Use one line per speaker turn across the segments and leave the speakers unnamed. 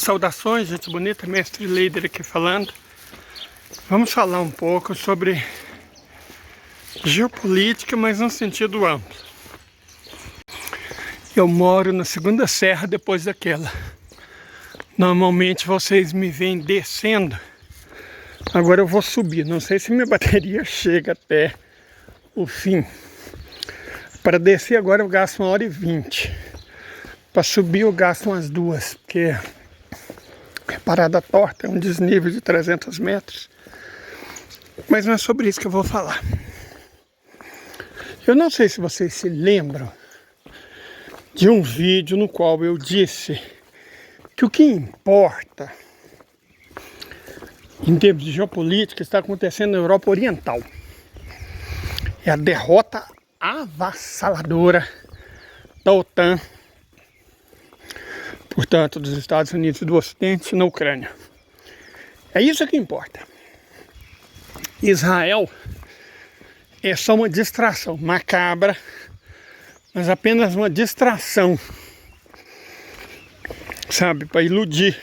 Saudações, gente bonita, mestre Leider aqui falando. Vamos falar um pouco sobre geopolítica, mas num sentido amplo. Eu moro na segunda serra depois daquela. Normalmente vocês me veem descendo. Agora eu vou subir. Não sei se minha bateria chega até o fim. Para descer agora eu gasto 1h20. Para subir eu gasto umas 2, porque parada torta, é um desnível de 300 metros. Mas não é sobre isso que eu vou falar. Eu não sei se vocês se lembram de um vídeo no qual eu disse que o que importa em termos de geopolítica está acontecendo na Europa Oriental. É a derrota avassaladora da OTAN, portanto, dos Estados Unidos do Ocidente na Ucrânia. É isso que importa. Israel é só uma distração macabra, mas apenas uma distração, sabe, para iludir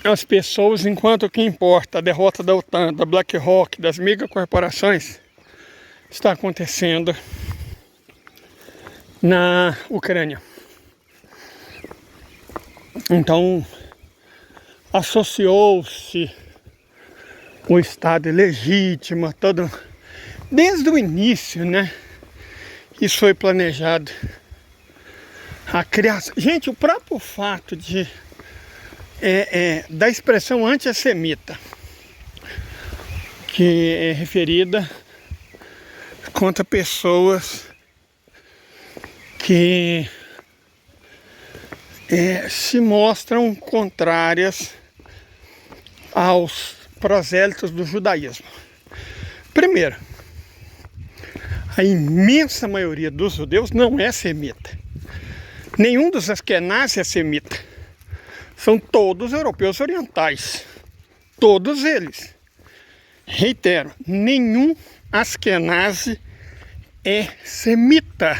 as pessoas, enquanto o que importa, a derrota da OTAN, da BlackRock, das megacorporações, está acontecendo na Ucrânia. Então, associou-se o Estado ilegítimo, todo, desde o início, né? Isso foi planejado. A criação. Gente, o próprio fato de da expressão antissemita, que é referida contra pessoas que se mostram contrárias aos prosélitos do judaísmo. Primeiro, a imensa maioria dos judeus não é semita. Nenhum dos askenazes é semita. São todos europeus orientais. Todos eles. Reitero, nenhum askenazi é semita.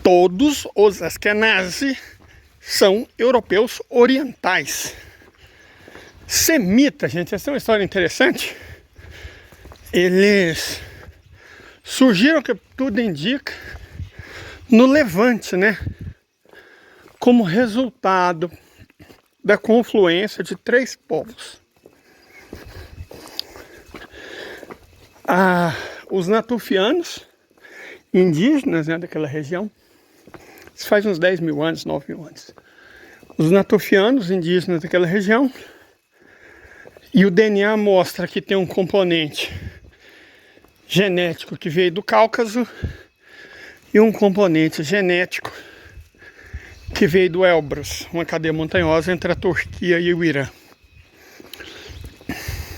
Todos os askenazi são europeus orientais. Semita, gente, essa é uma história interessante. Eles surgiram, que tudo indica, no Levante, né? Como resultado da confluência de 3 povos. Os natufianos, indígenas, né, daquela região. Isso faz uns 10 mil anos, 9 mil anos. Os natufianos, indígenas daquela região. E o DNA mostra que tem um componente genético que veio do Cáucaso e um componente genético que veio do Elbrus, uma cadeia montanhosa entre a Turquia e o Irã.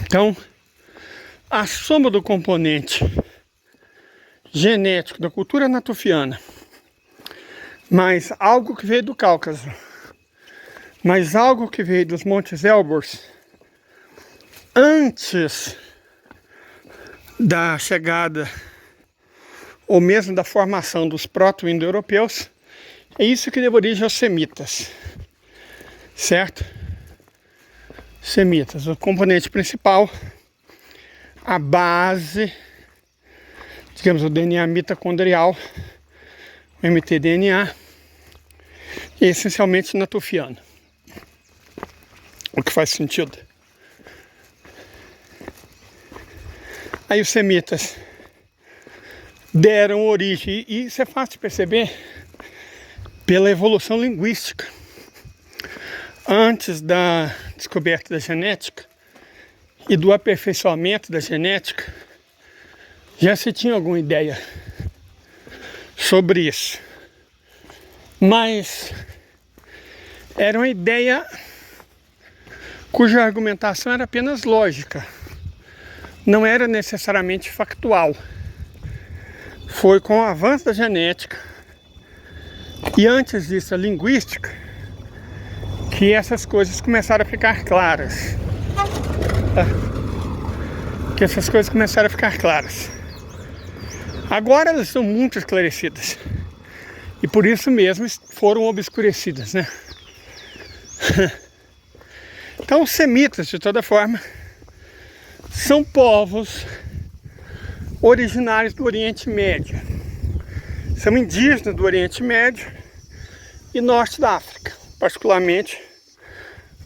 Então, a soma do componente genético da cultura natufiana, mais algo que veio do Cáucaso, mais algo que veio dos Montes Elbrus, antes da chegada ou mesmo da formação dos proto-indo-europeus, é isso que deu origem aos semitas, certo? Semitas, o componente principal, a base, digamos, o DNA mitocondrial, o mtDNA, é essencialmente natufiano, o que faz sentido. Aí os semitas deram origem, e isso é fácil de perceber pela evolução linguística. Antes da descoberta da genética e do aperfeiçoamento da genética, já se tinha alguma ideia sobre isso. Mas era uma ideia cuja argumentação era apenas lógica. Não era necessariamente factual. Foi com o avanço da genética e antes disso a linguística que essas coisas começaram a ficar claras. Agora elas estão muito esclarecidas e por isso mesmo foram obscurecidas, né? Então os semitas, de toda forma, são povos originários do Oriente Médio. São indígenas do Oriente Médio e norte da África, particularmente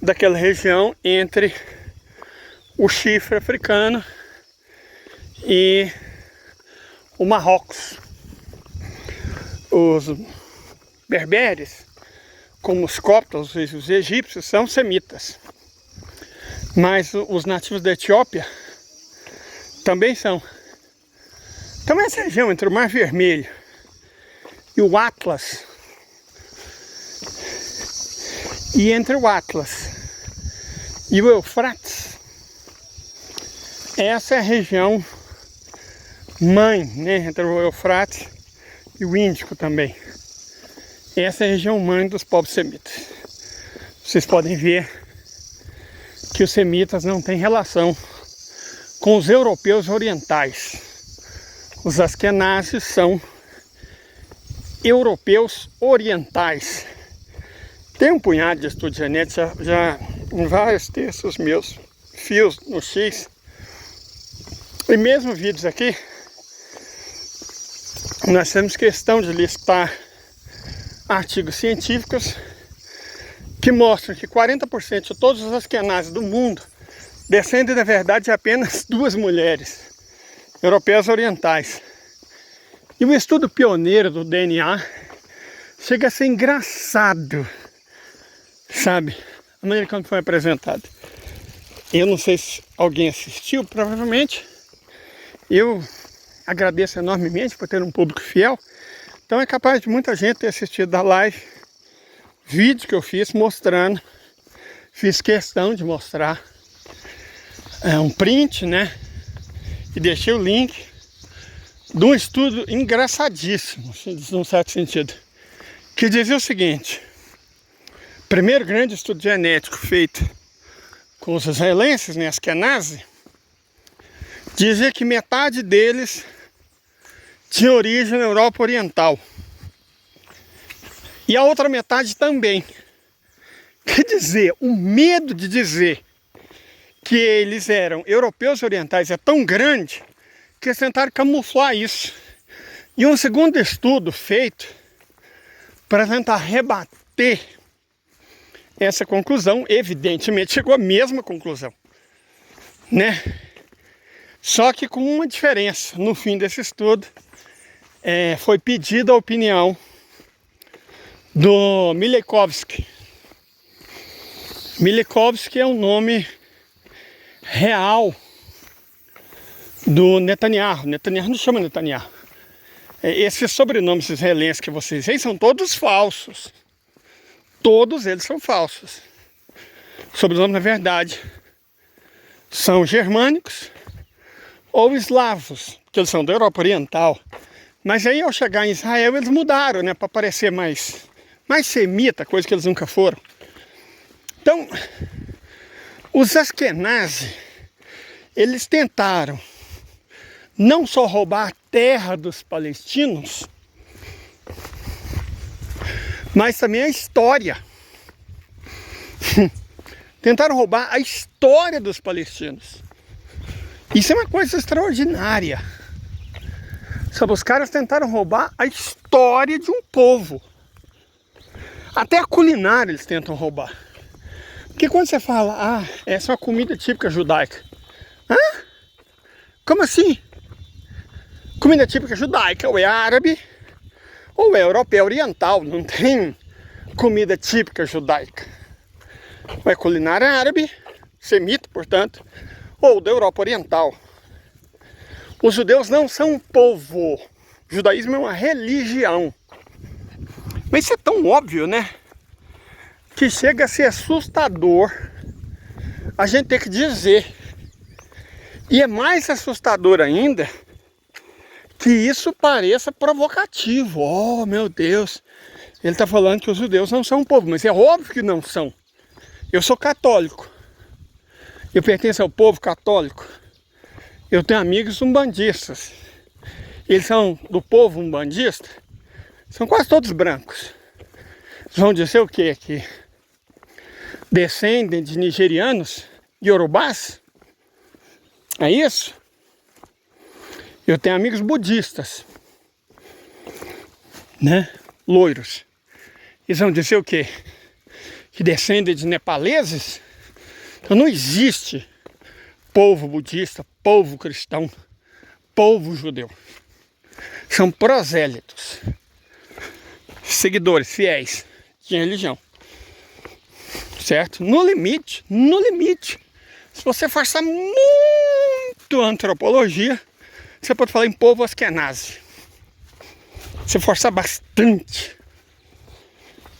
daquela região entre o chifre africano e o Marrocos. Os berberes, como os coptos, os egípcios, são semitas. Mas os nativos da Etiópia também são. Então essa região entre o Mar Vermelho e o Atlas, e entre o Atlas e o Eufrates, essa é a região mãe, né, entre o Eufrates e o Índico também. Essa é a região mãe dos povos semitas. Vocês podem ver que os semitas não têm relação com os europeus orientais. Os askenazes são europeus orientais. Tem um punhado de estudo genético, já em vários textos meus, fios no X, e mesmo vídeos aqui, nós temos questão de listar artigos científicos que mostram que 40% de todos os askenazes do mundo descendem, na verdade, de apenas 2 mulheres europeias orientais. E o estudo pioneiro do DNA chega a ser engraçado, sabe? A maneira como foi apresentado. Eu não sei se alguém assistiu, provavelmente. Eu agradeço enormemente por ter um público fiel. Então é capaz de muita gente ter assistido a live, vídeo que eu fiz mostrando. Fiz questão de mostrar um print, né? E deixei o link de um estudo engraçadíssimo, num certo sentido, que dizia o seguinte: primeiro grande estudo genético feito com os israelenses, né, Askenazi, dizia que metade deles tinha origem na Europa Oriental e a outra metade também. Quer dizer, o medo de dizer que eles eram europeus orientais é tão grande que eles tentaram camuflar isso. E um segundo estudo feito para tentar rebater essa conclusão, evidentemente chegou à mesma conclusão, né? Só que com uma diferença. No fim desse estudo, foi pedida a opinião do Mileikowski. Mileikowski é o nome real do Netanyahu. Netanyahu não chama Netanyahu. Esses sobrenomes israelenses que vocês veem são todos falsos. Todos eles são falsos. Os sobrenomes, na verdade, são germânicos ou eslavos, que eles são da Europa Oriental. Mas aí, ao chegar em Israel, eles mudaram, né, para parecer mais semita, coisa que eles nunca foram. Então, os Askenazi, eles tentaram não só roubar a terra dos palestinos, mas também a história. Tentaram roubar a história dos palestinos. Isso é uma coisa extraordinária. Sabe, os caras tentaram roubar a história de um povo. Até a culinária eles tentam roubar. Porque quando você fala, essa é uma comida típica judaica. Hã? Como assim? Comida típica judaica ou é árabe ou é europeia oriental. Não tem comida típica judaica. Ou é culinária árabe, semita, portanto, ou da Europa Oriental. Os judeus não são um povo. O judaísmo é uma religião. Mas isso é tão óbvio, né? Que chega a ser assustador a gente ter que dizer. E é mais assustador ainda que isso pareça provocativo. Oh, meu Deus, ele está falando que os judeus não são um povo, mas é óbvio que não são. Eu sou católico, eu pertenço ao povo católico, eu tenho amigos umbandistas, eles são do povo umbandista, são quase todos brancos. Eles vão dizer o que aqui? descendem de nigerianos, iorubás. É isso? Eu tenho amigos budistas, né? Loiros. Eles vão dizer o quê? Que descendem de nepaleses? Então não existe povo budista, povo cristão, povo judeu. São prosélitos, seguidores fiéis de religião, certo? No limite, se você forçar muito a antropologia, você pode falar em povo askenazi. Se forçar bastante.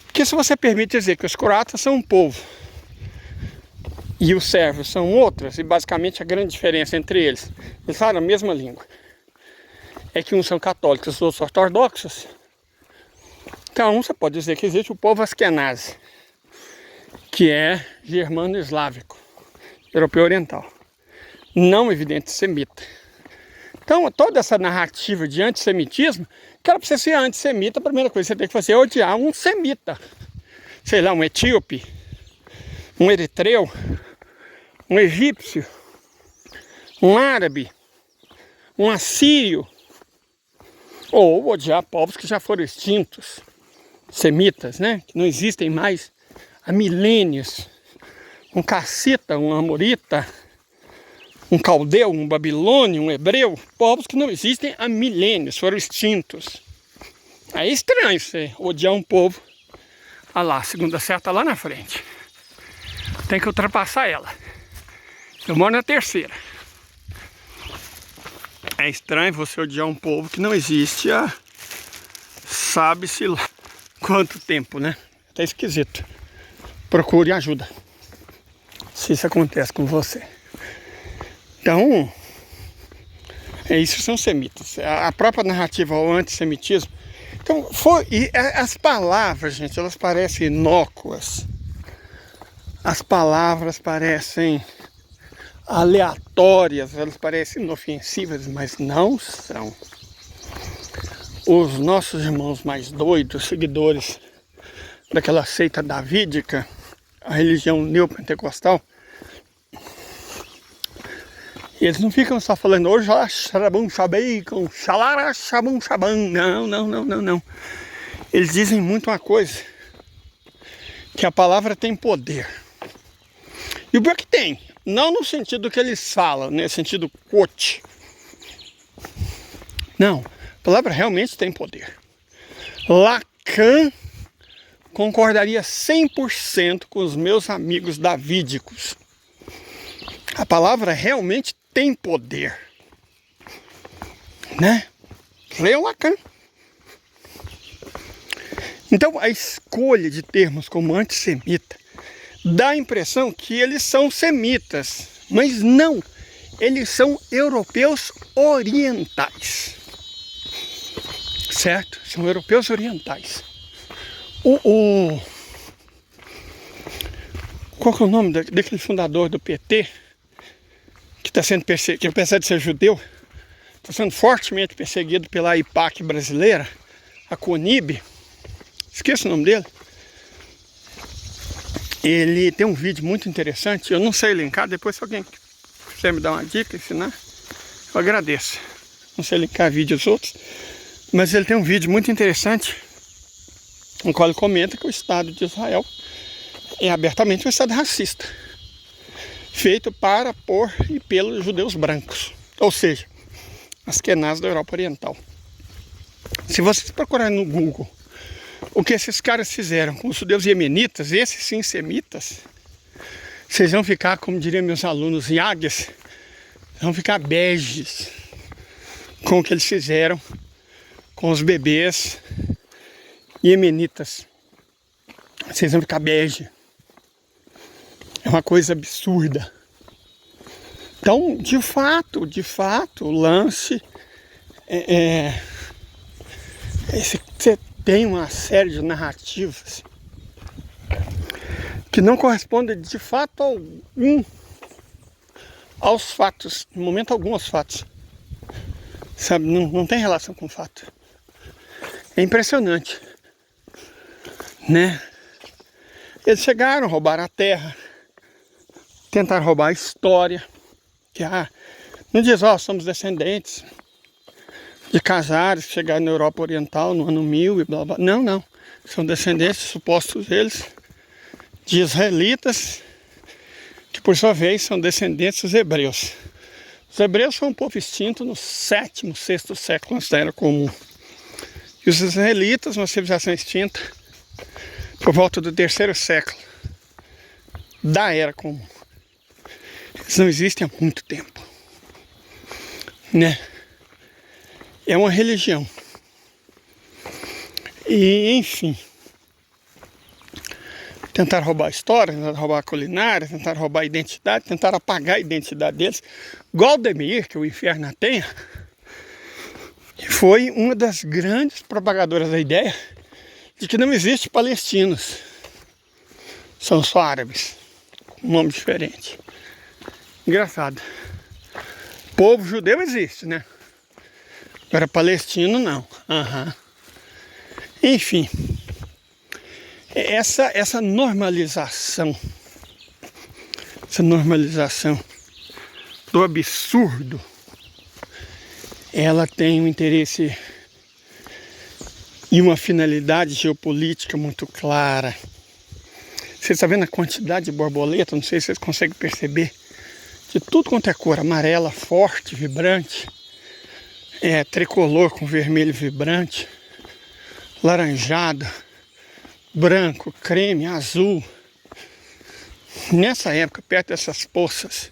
Porque se você permite dizer que os croatas são um povo e os sérvios são outras, e basicamente a grande diferença entre eles falam a mesma língua, é que uns são católicos, os outros ortodoxos. Então você pode dizer que existe o povo askenazi, que é germano-eslávico, europeu oriental, não evidente semita. Então toda essa narrativa de antissemitismo, cara, pra você ser antissemita, a primeira coisa que você tem que fazer é odiar um semita. Sei lá, um etíope, um eritreu, um egípcio, um árabe, um assírio, ou odiar povos que já foram extintos, semitas, né? Que não existem mais há milênios. Um cassita, um amorita, um caldeu, um babilônio, um hebreu, povos que não existem há milênios, foram extintos. É estranho você odiar um povo. Olha lá, a segunda seta lá na frente. Tem que ultrapassar ela. Eu moro na terceira. É estranho você odiar um povo que não existe há sabe-se lá quanto tempo, né? Tá esquisito. Procure ajuda se isso acontece com você. Então, isso são semitas. A própria narrativa ao antissemitismo. Então, as palavras, gente, elas parecem inócuas. As palavras parecem aleatórias, elas parecem inofensivas, mas não são. Os nossos irmãos mais doidos, seguidores daquela seita davídica, a religião neopentecostal, eles não ficam só falando hoje, não. Eles dizem muito uma coisa, que a palavra tem poder. E o pior que tem, não no sentido que eles falam, no sentido quote. Não, a palavra realmente tem poder. Lacan concordaria 100% com os meus amigos davídicos. A palavra realmente tem poder, né? Leia Lacan. Então a escolha de termos como antissemita dá a impressão que eles são semitas, mas não, eles são europeus orientais, certo? São europeus orientais. Qual que é o nome daquele fundador do PT que está sendo perseguido, que apesar de ser judeu, está sendo fortemente perseguido pela AIPAC brasileira, a CONIB, esqueço o nome dele. Ele tem um vídeo muito interessante, eu não sei linkar, depois se alguém quiser me dar uma dica, ensinar, eu agradeço. Não sei linkar vídeos outros, mas ele tem um vídeo muito interessante, no qual ele comenta que o Estado de Israel é abertamente um Estado racista, feito para, por e pelos judeus brancos, ou seja, askenazes da Europa Oriental. Se vocês procurarem no Google o que esses caras fizeram com os judeus iemenitas, esses sim semitas, vocês vão ficar, como diriam meus alunos, iagues, vão ficar beges com o que eles fizeram com os bebês iemenitas. Vocês vão ficar bege. É uma coisa absurda. Então, de fato, o lance você tem uma série de narrativas que não correspondem de fato aos fatos, no momento algum aos fatos, sabe, não tem relação com o fato. É impressionante, né? Eles chegaram, roubaram a terra, tentaram roubar a história, que não diz, somos descendentes de Casares que chegaram na Europa Oriental no ano 1000 e blá blá. Não, não. São descendentes, supostos eles, de israelitas, que por sua vez são descendentes dos hebreus. Os hebreus foram um povo extinto no 7º, 6º século antes da Era Comum. E os israelitas, uma civilização extinta, por volta do 3º século da Era Comum. Eles não existem há muito tempo, né? É uma religião. E, enfim, tentaram roubar a história, tentaram roubar a culinária, tentaram roubar a identidade, tentaram apagar a identidade deles. Goldemir, que o inferno na tenha, foi uma das grandes propagadoras da ideia de que não existe palestinos. São só árabes, com um nome diferente. Engraçado. Povo judeu existe, né? Agora palestino não. Enfim, essa normalização do absurdo, ela tem um interesse e uma finalidade geopolítica muito clara. Você está vendo a quantidade de borboleta? Não sei se vocês conseguem perceber. De tudo quanto é cor, amarela, forte, vibrante, tricolor com vermelho vibrante, laranjada, branco, creme, azul. Nessa época, perto dessas poças,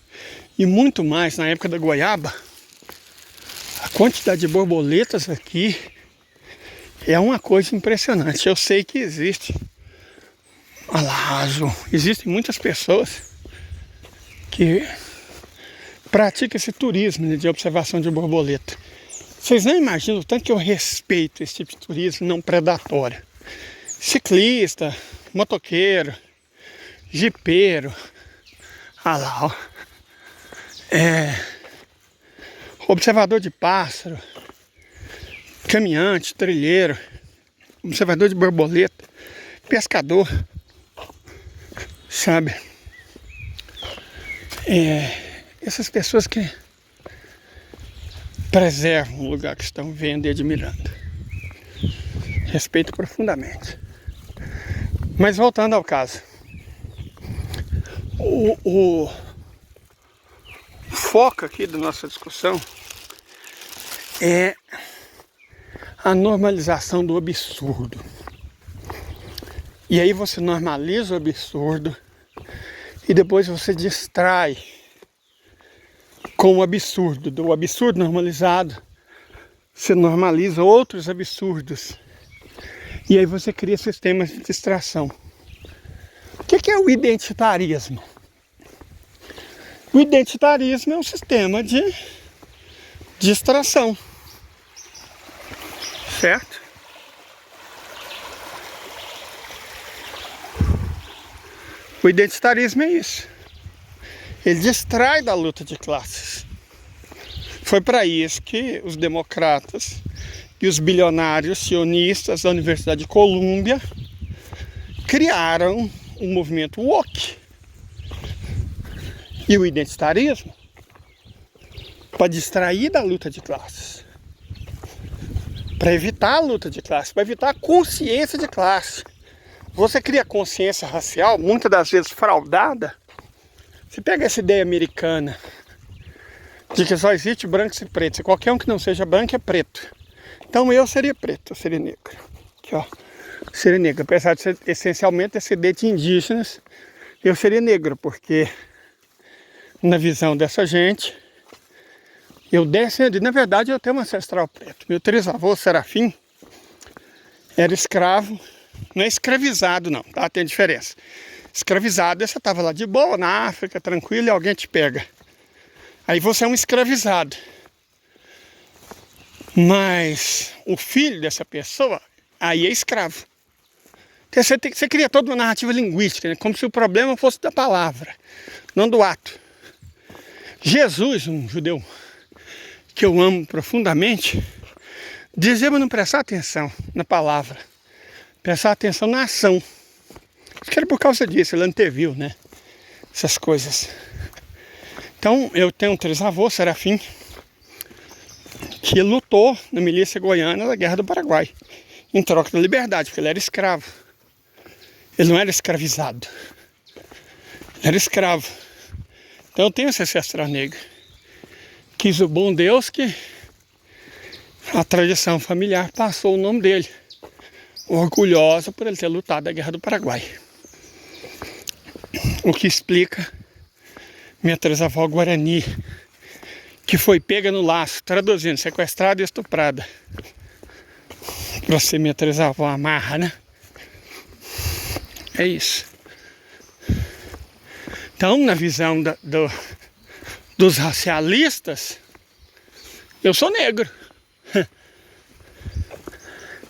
e muito mais na época da goiaba, a quantidade de borboletas aqui é uma coisa impressionante. Eu sei que existe, existem muitas pessoas que praticam esse turismo de observação de borboleta. Vocês não imaginam o tanto que eu respeito esse tipo de turismo não predatório. Ciclista, motoqueiro, jipeiro, observador de pássaro, caminhante, trilheiro, observador de borboleta, pescador, sabe? Essas pessoas que preservam o lugar que estão vendo e admirando. Respeito profundamente. Mas voltando ao caso, o foco aqui da nossa discussão é a normalização do absurdo. E aí você normaliza o absurdo e depois você distrai com o absurdo. Do absurdo normalizado, você normaliza outros absurdos. E aí você cria sistemas de distração. O que é o identitarismo? O identitarismo é um sistema de distração. Certo? O identitarismo é isso. Ele distrai da luta de classes. Foi para isso que os democratas e os bilionários sionistas da Universidade de Colômbia criaram o movimento woke e o identitarismo para distrair da luta de classes, para evitar a luta de classe, para evitar a consciência de classe. Você cria consciência racial, muitas das vezes fraudada. Você pega essa ideia americana de que só existe brancos e pretos, e qualquer um que não seja branco é preto. Então eu seria preto, eu seria negro. Aqui, ó, seria negro. Apesar de ser essencialmente descendente de indígenas, eu seria negro, porque na visão dessa gente, eu descendi. Na verdade, eu tenho um ancestral preto. Meu trisavô, Serafim, era escravo. Não é escravizado não, tá? Tem diferença. Escravizado, você estava lá de boa na África, tranquilo, e alguém te pega. Aí você é um escravizado. Mas o filho dessa pessoa, aí é escravo. Então você cria toda uma narrativa linguística, né? Como se o problema fosse da palavra, não do ato. Jesus, um judeu que eu amo profundamente, dizia para não prestar atenção na palavra, prestar atenção na ação. Acho que era por causa disso, ele anteviu, né? Essas coisas. Então, eu tenho um trisavô, Serafim, que lutou na milícia goiana da Guerra do Paraguai, em troca da liberdade, porque ele era escravo. Ele não era escravizado. Ele era escravo. Então eu tenho esse ancestral negro. Quis o bom Deus que a tradição familiar passou o nome dele. Orgulhosa por ele ter lutado a Guerra do Paraguai. O que explica minha trisavó Guarani, que foi pega no laço, traduzindo, sequestrada e estuprada. Pra ser minha trisavó amarra, né? É isso. Então, na visão dos racialistas, eu sou negro.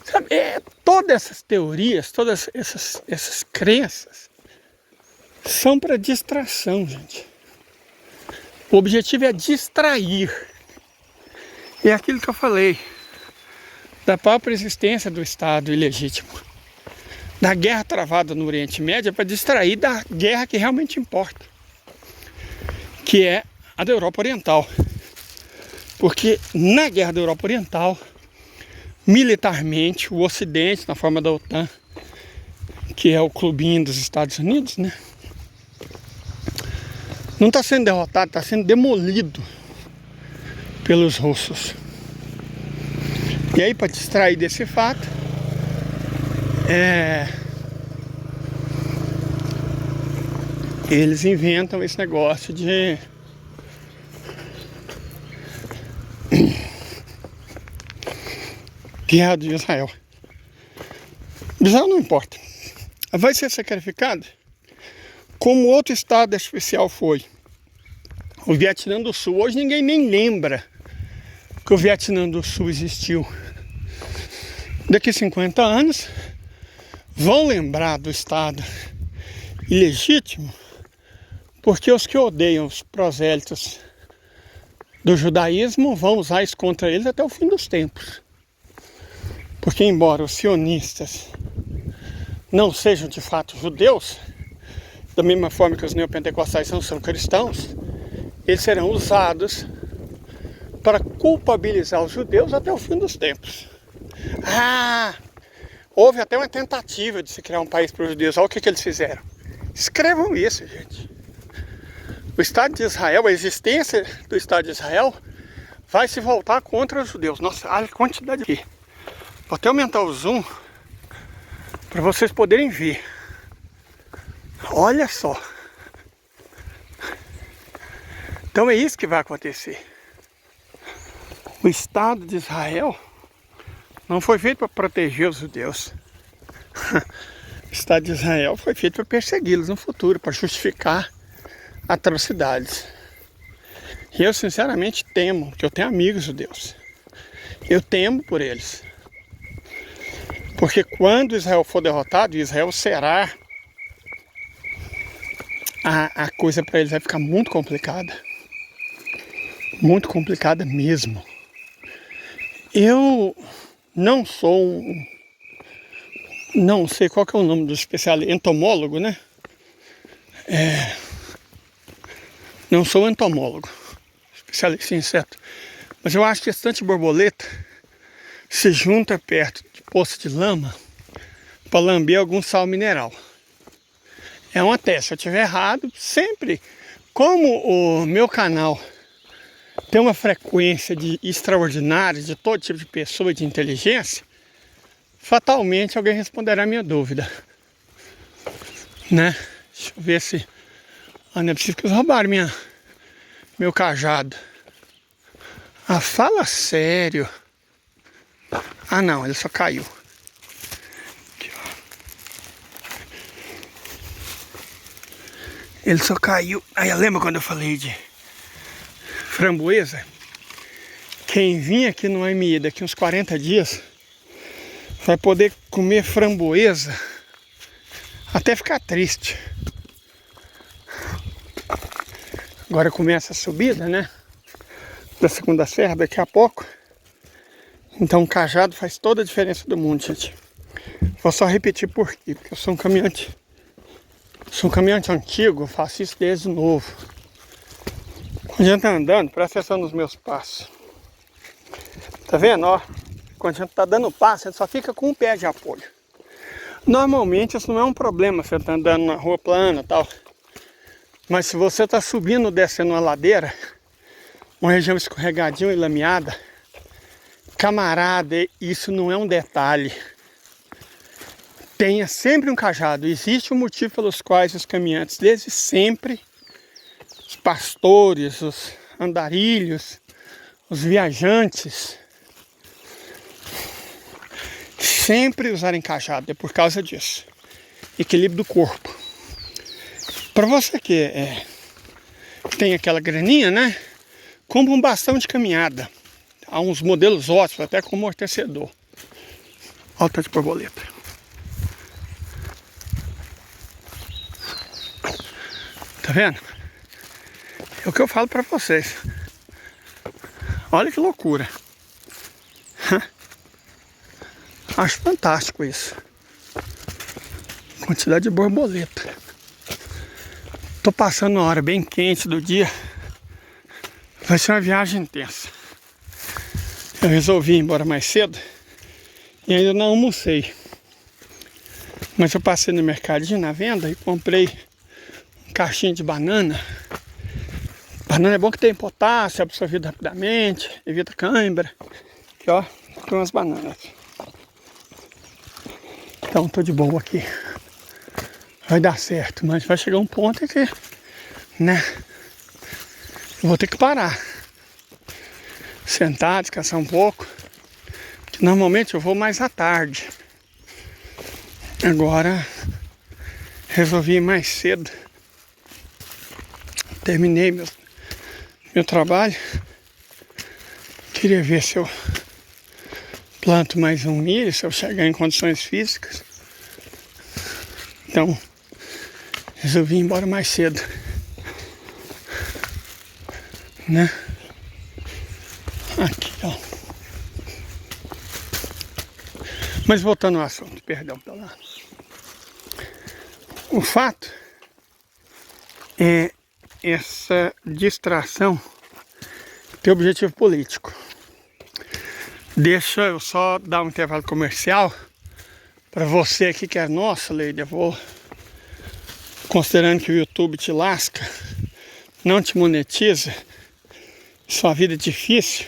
Sabe, todas essas teorias, todas essas crenças são para distração, gente. O objetivo é distrair. E é aquilo que eu falei, da própria existência do Estado ilegítimo, da guerra travada no Oriente Médio, é para distrair da guerra que realmente importa, que é a da Europa Oriental. Porque na guerra da Europa Oriental, militarmente, o Ocidente, na forma da OTAN, que é o clubinho dos Estados Unidos, né? Não está sendo derrotado, está sendo demolido pelos russos. E aí, para distrair desse fato, eles inventam esse negócio de guerra de Israel. Israel não importa. Vai ser sacrificado como outro estado especial foi. O Vietnã do Sul. Hoje ninguém nem lembra que o Vietnã do Sul existiu. Daqui a 50 anos vão lembrar do estado ilegítimo, porque os que odeiam os prosélitos do judaísmo vão usar isso contra eles até o fim dos tempos. Porque embora os sionistas não sejam de fato judeus, da mesma forma que os neopentecostais não são cristãos, eles serão usados para culpabilizar os judeus até o fim dos tempos. Houve até uma tentativa de se criar um país para os judeus. Olha o que eles fizeram. Escrevam isso, gente. O Estado de Israel, a existência do Estado de Israel, vai se voltar contra os judeus. Nossa, olha a quantidade aqui. Vou até aumentar o zoom para vocês poderem ver. Olha só. Então é isso que vai acontecer. O Estado de Israel não foi feito para proteger os judeus. O Estado de Israel foi feito para persegui-los no futuro, para justificar atrocidades. E eu sinceramente temo, porque eu tenho amigos judeus. Eu temo por eles. Porque quando Israel for derrotado, Israel será, a coisa para eles vai ficar muito complicada. Muito complicada mesmo. Eu não sou não sei qual que é o nome do especialista, entomólogo, né? Não sou entomólogo, especialista em inseto. Mas eu acho que esse tanto de borboleta se junta perto de poço de lama para lamber algum sal mineral. É uma tese, se eu estiver errado, sempre, como o meu canal tem uma frequência de extraordinária de todo tipo de pessoa e de inteligência, fatalmente alguém responderá a minha dúvida, né? Deixa eu ver se... não é possível que eles roubaram meu cajado. Fala sério. Não, ele só caiu. Aqui, ó. Ele só caiu. Aí lembra quando eu falei de framboesa? Quem vir aqui no AMI daqui uns 40 dias vai poder comer framboesa até ficar triste. Agora começa a subida, né? Da Segunda Serra daqui a pouco. Então o cajado faz toda a diferença do mundo, gente. Vou só repetir por quê. Porque eu sou um caminhante Sou um caminhante antigo, eu faço isso desde novo. Quando a gente tá andando, presta atenção nos meus passos. Tá vendo, ó? Quando a gente tá dando passo, a gente só fica com um pé de apoio. Normalmente isso não é um problema, você tá andando na rua plana e tal. Mas se você tá subindo ou descendo uma ladeira, uma região escorregadinha e lameada, camarada, isso não é um detalhe. Tenha sempre um cajado. Existe um motivo pelos quais os caminhantes, desde sempre, os pastores, os andarilhos, os viajantes, sempre usarem cajado. É por causa disso. Equilíbrio do corpo. Para você que tem aquela graninha, né? Compra um bastão de caminhada. Há uns modelos ótimos, até com amortecedor. Olha o tanto de borboleta. Tá vendo? É o que eu falo pra vocês. Olha que loucura. Acho fantástico isso. Quantidade de borboleta. Tô passando uma hora bem quente do dia. Vai ser uma viagem intensa. Eu resolvi ir embora mais cedo e ainda não almocei. Mas eu passei no mercadinho na venda e comprei um caixinho de banana. Banana é bom que tem potássio, absorvido rapidamente, evita cãibra. Aqui, ó, tem umas bananas. Então tô de boa aqui. Vai dar certo, mas vai chegar um ponto em que, né, eu vou ter que parar. Sentar, descansar um pouco. Que normalmente eu vou mais à tarde. Agora resolvi ir mais cedo. Terminei meu trabalho. Queria ver se eu planto mais um milho, se eu chegar em condições físicas. Então resolvi ir embora mais cedo, né? Aqui, ó. Mas voltando ao assunto, perdão pela... O fato é essa distração ter objetivo político. Deixa eu só dar um intervalo comercial para você aqui que é nosso, Leide. Eu vou, considerando que o YouTube te lasca, não te monetiza, sua vida é difícil,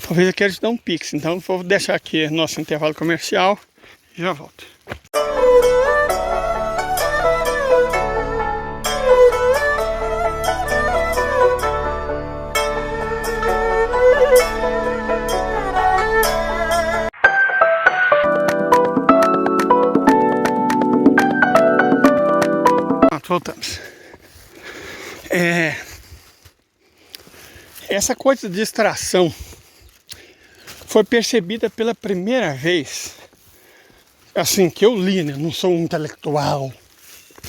talvez eu queira te dar um pix. Então vou deixar aqui nosso intervalo comercial e já volto. Voltamos. Essa coisa de distração foi percebida pela primeira vez, assim, que eu li, né? Não sou um intelectual,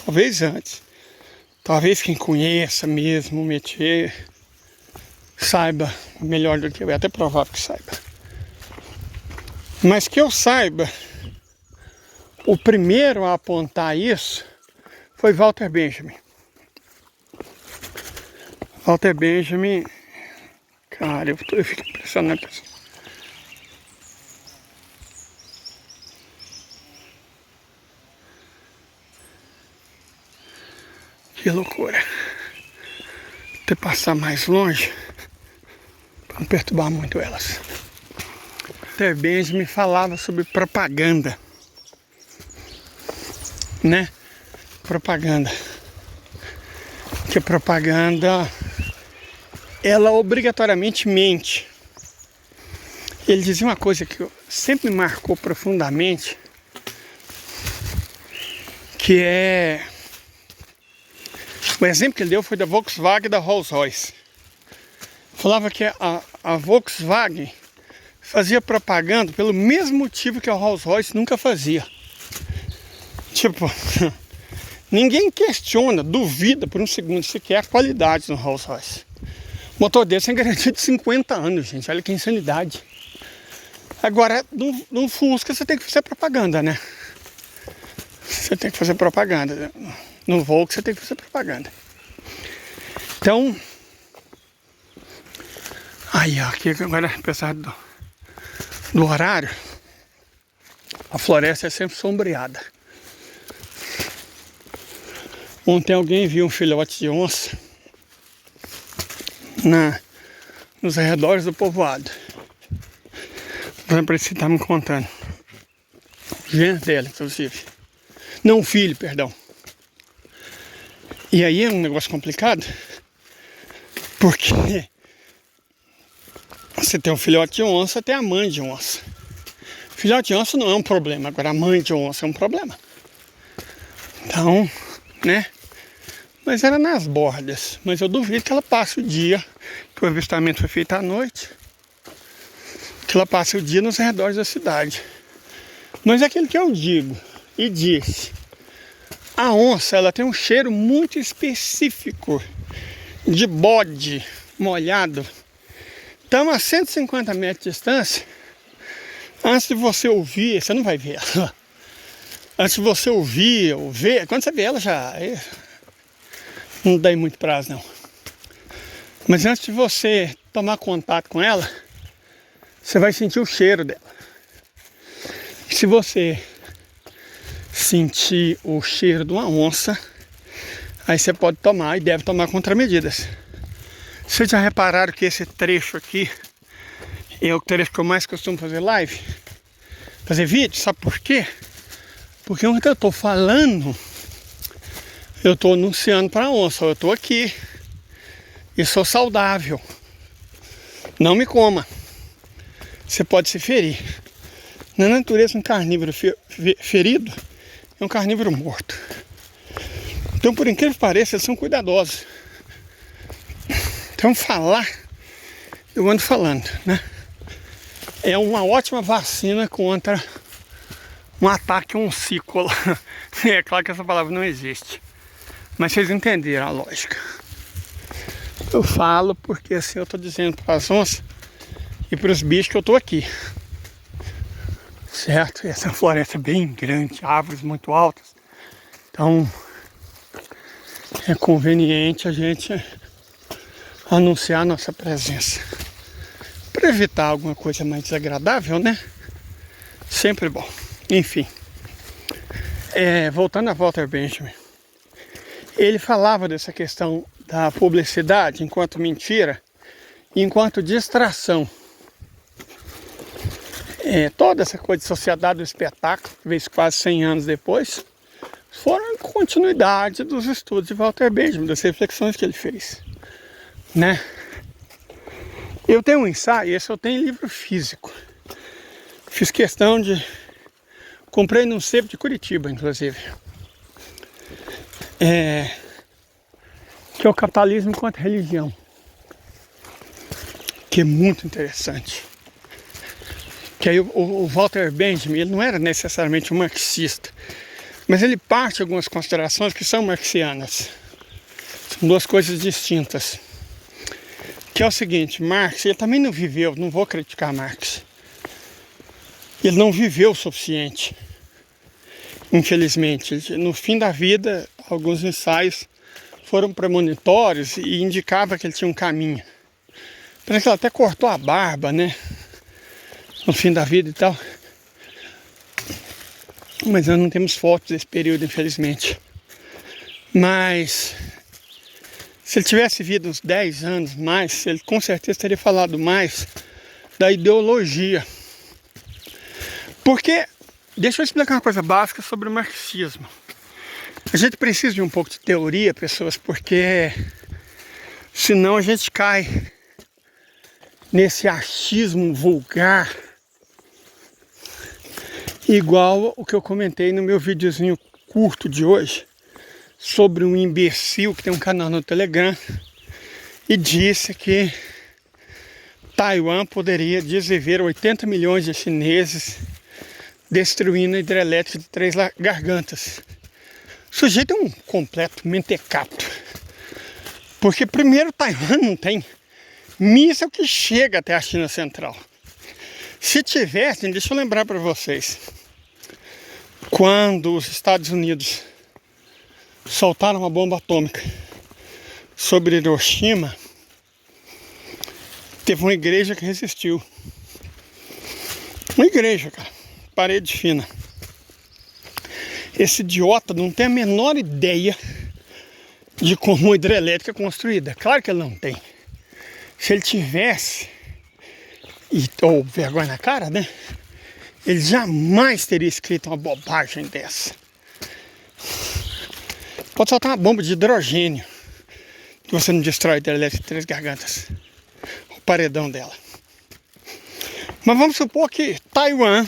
talvez antes, talvez quem conheça mesmo o métier saiba melhor do que eu, é até provável que saiba. Mas que eu saiba, o primeiro a apontar isso foi Walter Benjamin. Walter Benjamin, cara, eu fico impressionado. Que loucura. Até passar mais longe, para não perturbar muito elas. Walter Benjamin falava sobre propaganda, né? Propaganda. Que a propaganda, ela obrigatoriamente mente. Ele dizia uma coisa que sempre me marcou profundamente, que é... O exemplo que ele deu foi da Volkswagen e da Rolls-Royce. Falava que a Volkswagen fazia propaganda pelo mesmo motivo que a Rolls-Royce nunca fazia. Tipo... Ninguém questiona, duvida por um segundo sequer a qualidade do Rolls Royce. O motor desse é garantia de 50 anos, gente. Olha que insanidade. Agora, no Fusca você tem que fazer propaganda, né? Você tem que fazer propaganda. No voo que você tem que fazer propaganda. Então, aí ó, aqui agora, apesar do horário, a floresta é sempre sombreada. Ontem alguém viu um filhote de onça nos arredores do povoado. Lembra que você tá me contando. Gente dela, inclusive. Não, filho, perdão. E aí é um negócio complicado, porque você tem um filhote de onça, tem a mãe de onça. Filhote de onça não é um problema, agora a mãe de onça é um problema. Então, né? Mas era nas bordas. Mas eu duvido que ela passe o dia, que o avistamento foi feito à noite, que ela passe o dia nos arredores da cidade. Mas é aquilo que eu digo e disse. A onça, ela tem um cheiro muito específico de bode molhado. Estamos a 150 metros de distância. Antes de você ouvir, você não vai ver ela. Antes de você ouvir ou ver, quando você vê ela já não dá muito prazo não. Mas antes de você tomar contato com ela, você vai sentir o cheiro dela. E se você sentir o cheiro de uma onça, aí você pode tomar e deve tomar contramedidas. Vocês já repararam que esse trecho aqui é o trecho que eu mais costumo fazer live? Fazer vídeo, sabe por quê? Porque onde eu estou falando, eu estou anunciando para a onça, eu estou aqui e sou saudável. Não me coma. Você pode se ferir. Na natureza, um carnívoro ferido é um carnívoro morto. Então, por incrível que pareça, eles são cuidadosos. Então, falar, eu ando falando, né? É uma ótima vacina contra um ataque oncícola. É claro que essa palavra não existe. Mas vocês entenderam a lógica. Eu falo porque assim eu estou dizendo para as onças e para os bichos que eu estou aqui. Certo? Essa floresta é bem grande, árvores muito altas. Então é conveniente a gente anunciar a nossa presença. Para evitar alguma coisa mais desagradável, né? Sempre bom. Enfim. Voltando a Walter Benjamin. Ele falava dessa questão da publicidade enquanto mentira, enquanto distração. Toda essa coisa de sociedade do espetáculo, que veio quase 100 anos depois, foram continuidade dos estudos de Walter Benjamin, das reflexões que ele fez, né? Eu tenho um ensaio, esse eu tenho em livro físico. Fiz questão de... Comprei num sebo de Curitiba, inclusive. Que é o Capitalismo contra a Religião. Que é muito interessante. Que aí o Walter Benjamin, ele não era necessariamente um marxista, mas ele parte de algumas considerações que são marxianas. São duas coisas distintas. Que é o seguinte, Marx, ele também não viveu, não vou criticar Marx. Ele não viveu o suficiente, infelizmente. No fim da vida, alguns ensaios foram premonitórios e indicavam que ele tinha um caminho. Parece que ele até cortou a barba, né? No fim da vida e tal. Mas nós não temos fotos desse período, infelizmente. Mas se ele tivesse vivido uns 10 anos mais, ele com certeza teria falado mais da ideologia. Porque, deixa eu explicar uma coisa básica sobre o marxismo. A gente precisa de um pouco de teoria, pessoas, porque senão a gente cai nesse achismo vulgar, igual o que eu comentei no meu videozinho curto de hoje, sobre um imbecil que tem um canal no Telegram e disse que Taiwan poderia desviver 80 milhões de chineses destruindo a hidrelétrica de Três Gargantas. O sujeito é um completo mentecato. Porque primeiro Taiwan não tem míssil que chega até a China Central. Se tivessem, deixa eu lembrar para vocês, quando os Estados Unidos soltaram uma bomba atômica sobre Hiroshima, teve uma igreja que resistiu. Uma igreja, cara, parede fina. Esse idiota não tem a menor ideia de como uma hidrelétrica é construída. Claro que ele não tem. Se ele tivesse, ou vergonha na cara, né? Ele jamais teria escrito uma bobagem dessa. Pode soltar uma bomba de hidrogênio que você não destrói a hidrelétrica de Três Gargantas, o paredão dela. Mas vamos supor que Taiwan,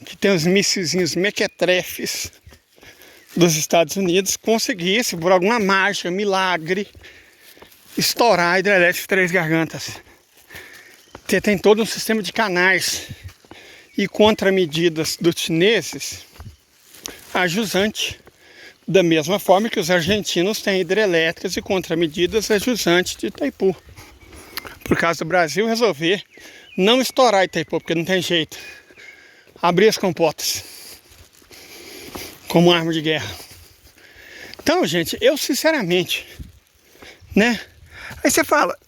que tem os mísselzinhos mequetrefes dos Estados Unidos, conseguisse, por alguma mágica, milagre, estourar a hidrelétrica de Três Gargantas. Você tem todo um sistema de canais e contramedidas dos chineses a jusante, da mesma forma que os argentinos têm hidrelétricas e contramedidas a jusante de Itaipu. Por causa do Brasil resolver não estourar Itaipu, porque não tem jeito. Abrir as compotas como arma de guerra. Então, gente, eu sinceramente, né? Aí você fala,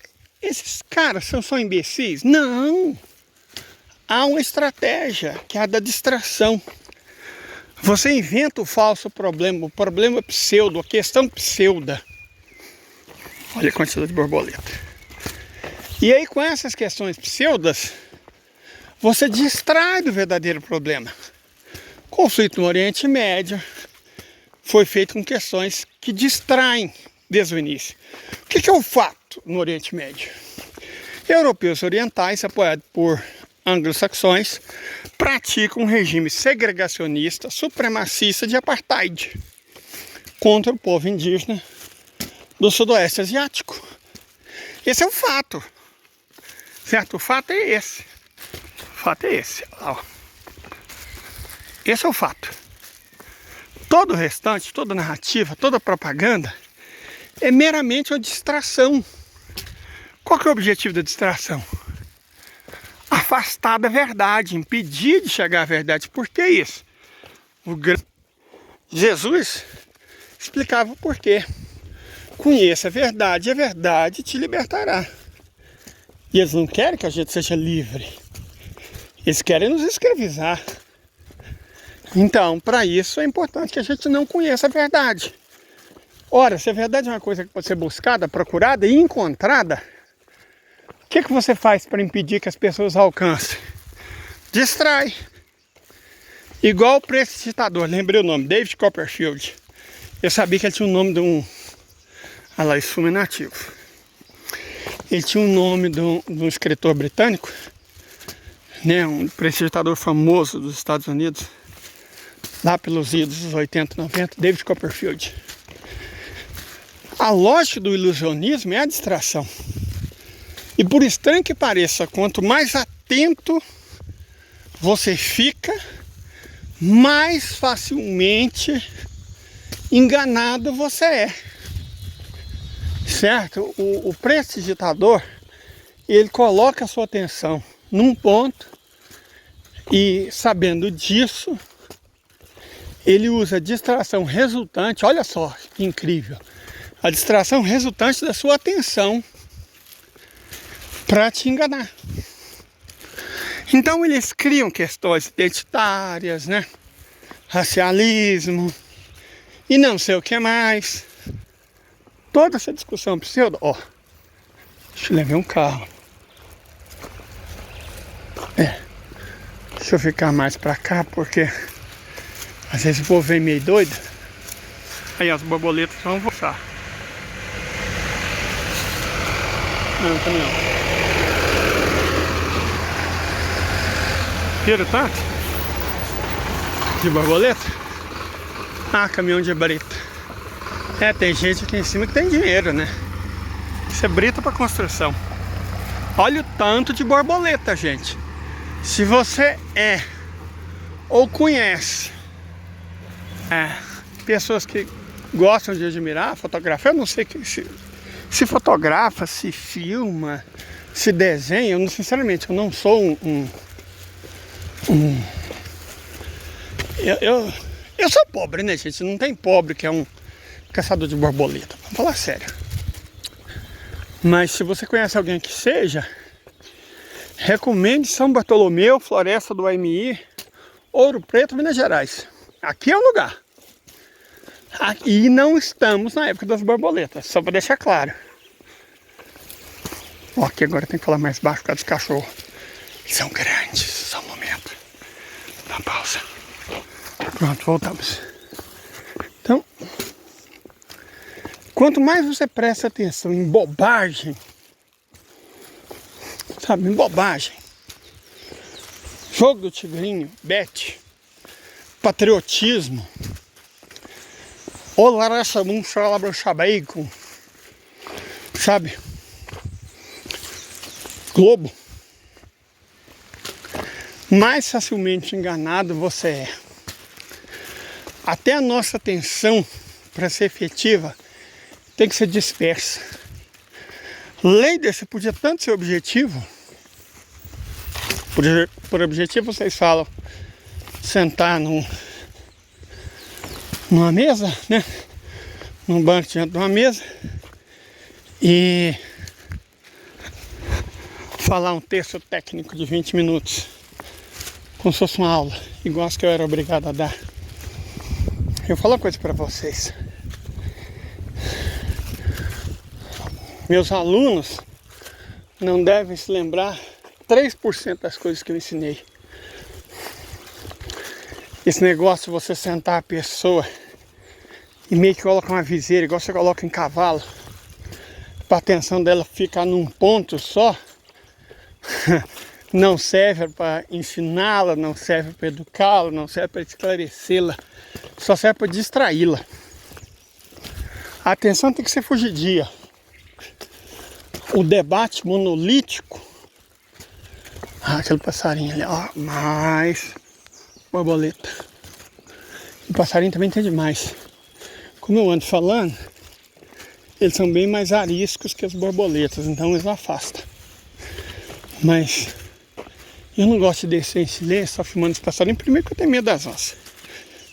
esses caras são só imbecis? Não! Há uma estratégia, que é a da distração. Você inventa o falso problema, o problema pseudo, a questão pseuda. Olha a quantidade de borboleta. E aí, com essas questões pseudas, você distrai do verdadeiro problema. O conflito no Oriente Médio foi feito com questões que distraem desde o início. O que é o fato no Oriente Médio? Europeus orientais, apoiados por anglo-saxões, praticam um regime segregacionista, supremacista de apartheid contra o povo indígena do sudoeste asiático. Esse é o fato. Certo? O fato é esse. O fato é esse. Ó. Esse é o fato. Todo o restante, toda a narrativa, toda a propaganda é meramente uma distração. Qual que é o objetivo da distração? Afastar da verdade, impedir de chegar à verdade. Por que isso? Jesus explicava o porquê. Conheça a verdade e a verdade te libertará. E eles não querem que a gente seja livre. Eles querem nos escravizar. Então, para isso é importante que a gente não conheça a verdade. Ora, se a verdade é uma coisa que pode ser buscada, procurada e encontrada, o que você faz para impedir que as pessoas alcancem? Distrai. Igual o prestidigitador, lembrei o nome, David Copperfield. Eu sabia que ele tinha o nome de um... Olha lá, esse filme é nativo. Ele tinha o nome de um escritor britânico, né, um prestidigitador famoso dos Estados Unidos, lá pelos idos dos 80, 90, David Copperfield. A lógica do ilusionismo é a distração. E por estranho que pareça, quanto mais atento você fica, mais facilmente enganado você é. Certo? O prestidigitador, ele coloca a sua atenção num ponto e, sabendo disso, ele usa a distração resultante, olha só que incrível, a distração resultante da sua atenção para te enganar. Então eles criam questões identitárias, né? Racialismo e não sei o que mais. Toda essa discussão pseudo, ó, deixa eu levar um carro. Deixa eu ficar mais pra cá, porque às vezes o povo vem meio doido. Aí as borboletas vão voar. Não, caminhão. Viram tanto? De borboleta? Ah, caminhão de brita. Tem gente aqui em cima que tem dinheiro, né? Isso é brita para construção. Olha o tanto de borboleta, gente. Se você ou conhece pessoas que gostam de admirar, fotografar, eu não sei se fotografa, se filma, se desenha. Sinceramente, eu não sou Eu sou pobre, né, gente? Não tem pobre que é um caçador de borboleta. Vamos falar sério. Mas se você conhece alguém que seja, recomende São Bartolomeu, Floresta do AMI, Ouro Preto, Minas Gerais. Aqui é o lugar. E não estamos na época das borboletas, só para deixar claro. Ó, aqui agora tem que falar mais baixo por causa dos cachorros. Eles são grandes, só um momento. Dá uma pausa. Pronto, voltamos. Então, quanto mais você presta atenção em bobagem, sabe, em bobagem, jogo do tigrinho, bet, patriotismo, olaraçamum, xalabroxabacon, sabe, Globo, mais facilmente enganado você é. Até a nossa atenção, para ser efetiva, tem que ser dispersa. Lei desse podia tanto ser objetivo. Por objetivo vocês falam sentar numa mesa, né? Num banco diante de uma mesa e falar um texto técnico de 20 minutos, como se fosse uma aula, igual as que eu era obrigado a dar. Eu vou falar uma coisa para vocês. Meus alunos não devem se lembrar 3% das coisas que eu ensinei. Esse negócio de você sentar a pessoa e meio que colocar uma viseira, igual você coloca em cavalo, para a atenção dela ficar num ponto só, não serve para ensiná-la, não serve para educá-la, não serve para esclarecê-la, só serve para distraí-la. A atenção tem que ser fugidia. O debate monolítico, aquele passarinho ali, ó, mais borboleta. O passarinho também tem demais. Como eu ando falando, eles são bem mais ariscos que as borboletas, então eles afastam. Mas eu não gosto de descer em silêncio, só filmando os passarinhos. Primeiro que eu tenho medo das onças.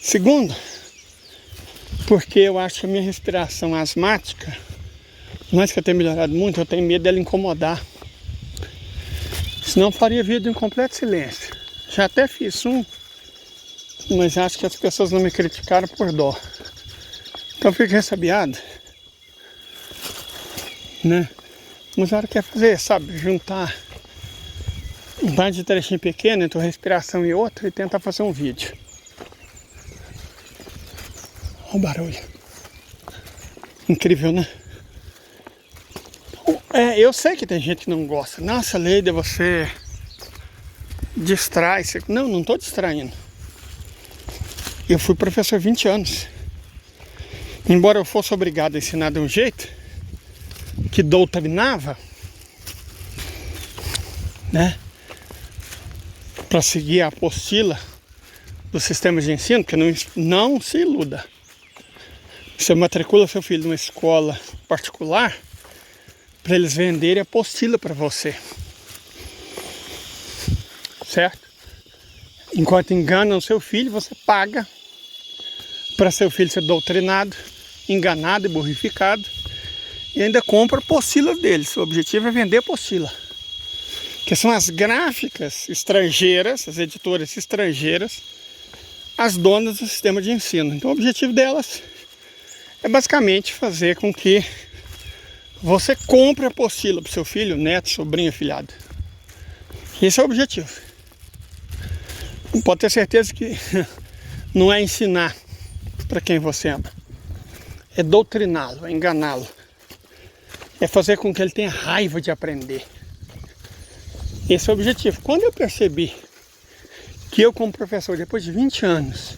Segundo, porque eu acho que a minha respiração asmática, mais que eu tenha melhorado muito, eu tenho medo dela incomodar. Senão eu faria vídeo em completo silêncio. Já até fiz um, mas acho que as pessoas não me criticaram por dó. Então eu fico ressabiado, né? Mas a hora que é fazer, sabe, juntar um par de trechinho pequeno entre uma respiração e outra e tentar fazer um vídeo. Olha o barulho. Incrível, né? Eu sei que tem gente que não gosta. Nossa, Leida, você distrai. Não estou distraindo. Eu fui professor 20 anos. Embora eu fosse obrigado a ensinar de um jeito que doutrinava, né? Para seguir a apostila do sistema de ensino, porque não se iluda. Você matricula seu filho numa escola particular para eles venderem a apostila para você, certo? Enquanto enganam o seu filho, você paga para seu filho ser doutrinado, enganado e burrificado, e ainda compra a apostila deles. O objetivo é vender a apostila, que são as gráficas estrangeiras, as editoras estrangeiras, as donas do sistema de ensino. Então o objetivo delas é basicamente fazer com que você compre a apostila para o seu filho, neto, sobrinho, afilhado. Esse é o objetivo. Pode ter certeza que não é ensinar para quem você ama. É doutriná-lo, é enganá-lo. É fazer com que ele tenha raiva de aprender. Esse é o objetivo. Quando eu percebi que eu, como professor, depois de 20 anos,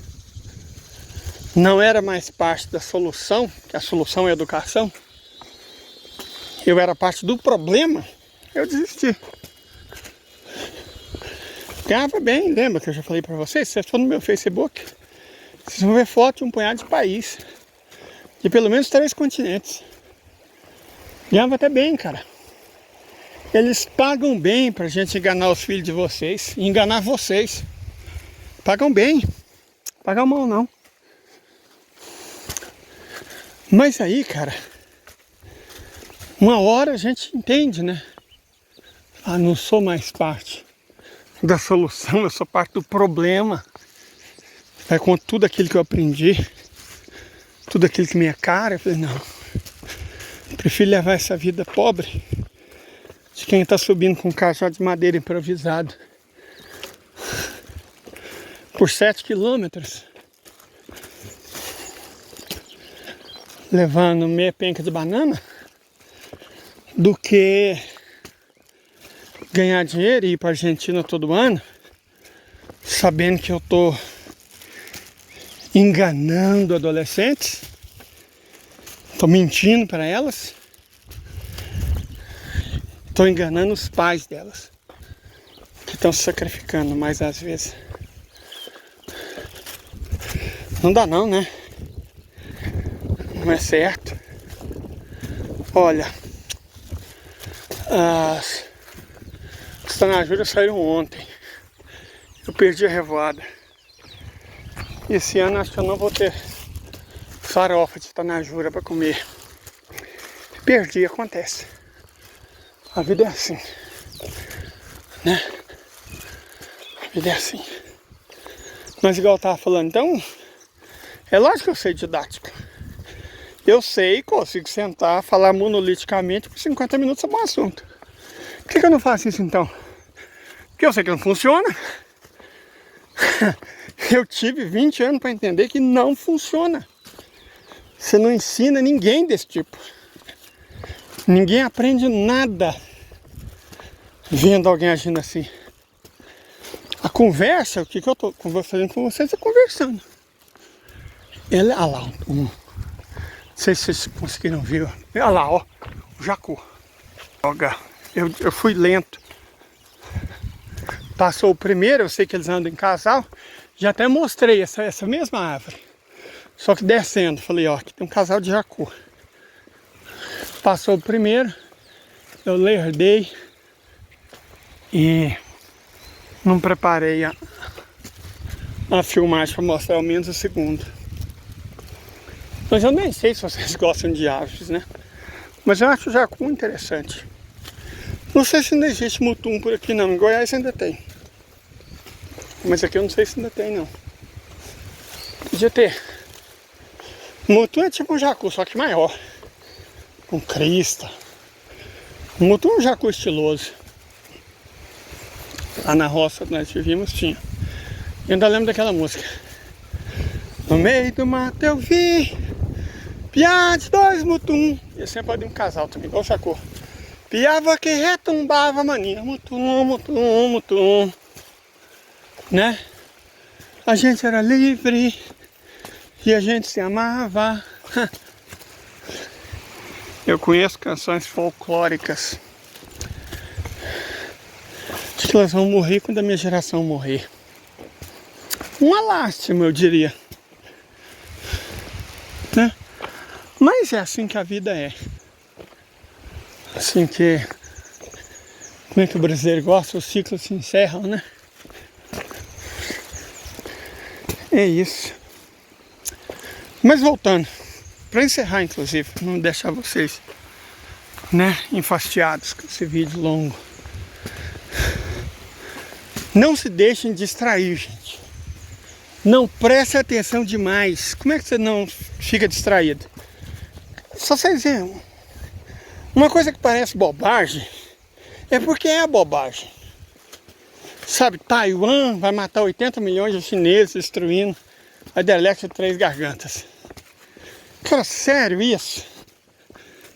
não era mais parte da solução, que a solução é a educação, eu era parte do problema, eu desisti. Ganhava bem, lembra que eu já falei para vocês? Vocês estão no meu Facebook, vocês vão ver foto de um punhado de país, de pelo menos 3 continentes. Ganhava até bem, cara. Eles pagam bem pra gente enganar os filhos de vocês, enganar vocês. Pagam bem. paga a mão não. Mas aí, cara, uma hora a gente entende, né? Ah, não sou mais parte da solução, eu sou parte do problema. Vai com tudo aquilo que eu aprendi, tudo aquilo que me é caro. Eu falei, não, prefiro levar essa vida pobre de quem está subindo com um cajado de madeira improvisado por 7 quilômetros, levando meia penca de banana, do que ganhar dinheiro e ir para a Argentina todo ano, sabendo que eu tô enganando adolescentes, tô mentindo para elas, tô enganando os pais delas, que estão se sacrificando mais às vezes. Não dá não, né? Não é certo. Olha, as tanajuras saíram ontem. Eu perdi a revoada. Esse ano acho que eu não vou ter farofa de tanajura para comer. Perdi, acontece. A vida é assim, né? A vida é assim. Mas igual eu tava falando, então, é lógico que eu sei didática. Eu sei, consigo sentar, falar monoliticamente por 50 minutos sobre um assunto. Por que eu não faço isso então? Porque eu sei que não funciona. Eu tive 20 anos para entender que não funciona. Você não ensina ninguém desse tipo. Ninguém aprende nada vendo alguém agindo assim. A conversa, o que eu tô fazendo com vocês é conversando. Ele, olha lá, não sei se vocês conseguiram ver. Olha lá, ó, o jacu. Eu fui lento. Passou o primeiro, eu sei que eles andam em casal. Já até mostrei essa mesma árvore. Só que descendo, falei, ó, aqui tem um casal de jacu. Passou o primeiro, eu lerdei e não preparei a filmagem para mostrar ao menos o segundo. Mas eu nem sei se vocês gostam de aves, né? Mas eu acho o jacu interessante. Não sei se ainda existe mutum por aqui não, em Goiás ainda tem. Mas aqui eu não sei se ainda tem não. Podia ter. Mutum é tipo um jacu, só que maior. Com crista. Mutum é um jacu estiloso. Lá na roça que nós vivíamos tinha. Eu ainda lembro daquela música. No meio do mato eu vi piá de 2 mutum. E sempre ali um casal também, igual o jacu. Piava que retumbava maninha. Mutum, mutum, mutum. Né? A gente era livre e a gente se amava. Eu conheço canções folclóricas. Acho que elas vão morrer quando a minha geração morrer. Uma lástima, eu diria. Né? Mas é assim que a vida é. Assim que... Como é que o brasileiro gosta? Os ciclos se encerram, né? É isso. Mas voltando, para encerrar inclusive, não deixar vocês, né, enfastiados com esse vídeo longo. Não se deixem distrair, gente. Não preste atenção demais. Como é que você não fica distraído? Só vocês verem. Uma coisa que parece bobagem é porque é bobagem. Sabe, Taiwan vai matar 80 milhões de chineses destruindo a hidrelétrica de Três Gargantas. Cara, sério isso?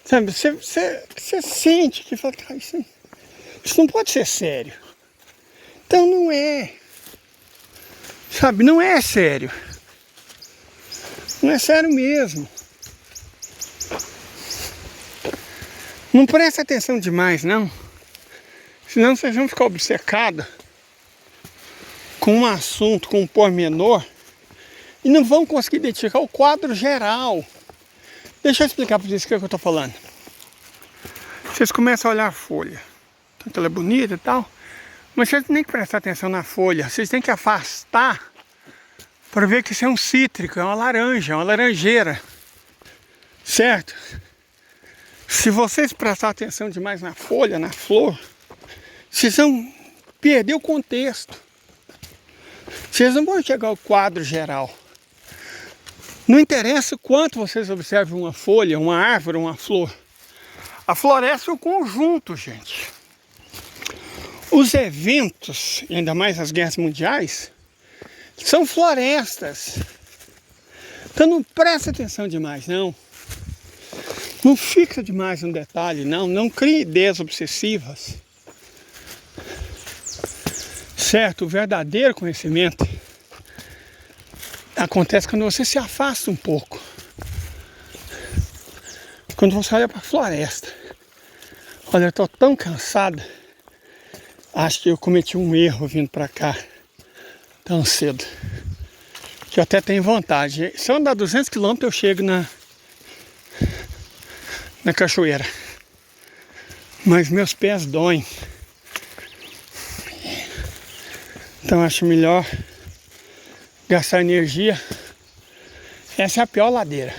Sabe, você sente que fala, cara, isso não pode ser sério. Então não é. Sabe, não é sério. Não é sério mesmo. Não presta atenção demais, não. Senão vocês vão ficar obcecados com um assunto, com um pormenor, e não vão conseguir identificar o quadro geral. Deixa eu explicar para vocês o que eu estou falando. Vocês começam a olhar a folha. Tanto ela é bonita e tal, mas vocês nem que prestar atenção na folha. Vocês têm que afastar para ver que isso é um cítrico, é uma laranja, uma laranjeira, certo? Se vocês prestarem atenção demais na folha, na flor, vocês vão perder o contexto. Vocês não vão enxergar o quadro geral. Não interessa o quanto vocês observam uma folha, uma árvore, uma flor. A floresta é um conjunto, gente. Os eventos, ainda mais as guerras mundiais, são florestas. Então não presta atenção demais, não. Não fixa demais no detalhe, não. Não crie ideias obsessivas. Certo? O verdadeiro conhecimento acontece quando você se afasta um pouco. Quando você olha para a floresta. Olha, eu estou tão cansado. Acho que eu cometi um erro vindo para cá tão cedo. Que eu até tenho vontade. Se eu andar 200 km eu chego na cachoeira. Mas meus pés doem. Então acho melhor gastar energia. Essa é a pior ladeira.